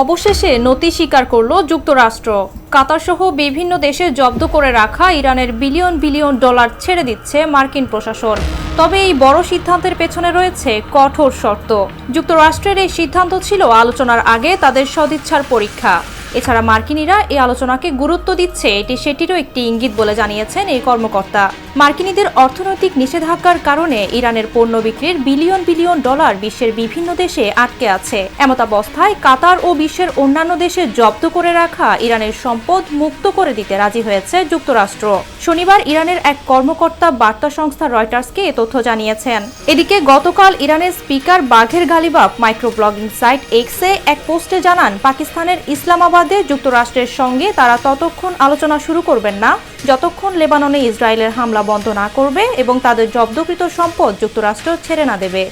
অবশেষে নতি স্বীকার করল যুক্তরাষ্ট্র। কাতারসহ বিভিন্ন দেশে জব্দ করে রাখা ইরানের বিলিয়ন বিলিয়ন ডলার ছেড়ে দিচ্ছে মার্কিন প্রশাসন। তবে এই বড় সিদ্ধান্তের পেছনে রয়েছে কঠোর শর্ত। যুক্তরাষ্ট্রের এই সিদ্ধান্ত ছিল আলোচনার আগে তাদের সদিচ্ছার পরীক্ষা। এছাড়া মার্কিনিরা এই আলোচনাকে গুরুত্ব দিচ্ছে, এটি সেটিরও একটি ইঙ্গিত বলে জানিয়েছেন এই কর্মকর্তা। মার্কিনীদের অর্থনৈতিক নিষেধাজ্ঞার কারণে ইরানের পণ্য বিক্রির বিলিয়ন বিলিয়ন ডলার বিশ্বের বিভিন্ন দেশে আটকে আছে। এমতাবস্থায় কাতার ও বিশ্বের অন্যান্য দেশে জব্দ করে রাখা ইরানের সম্পদ মুক্ত করে দিতে রাজি হয়েছে যুক্তরাষ্ট্র। শনিবার ইরানের এক কর্মকর্তা বার্তা সংস্থা রয়টার্সকে এ তথ্য জানিয়েছেন। এদিকে গতকাল ইরানের স্পিকার বাঘের গালিবাফ মাইক্রোব্লগিং সাইট এক্সে এক পোস্টে জানান, পাকিস্তানের ইসলামাবাদে যুক্তরাষ্ট্রের সঙ্গে তারা ততক্ষণ আলোচনা শুরু করবেন না যতক্ষণ লেবাননে ইসরায়েলের হামলা বন্ধ না করবে এবং তাদের জব্দকৃত সম্পদ যুক্তরাষ্ট্র ছেড়ে না দেবে।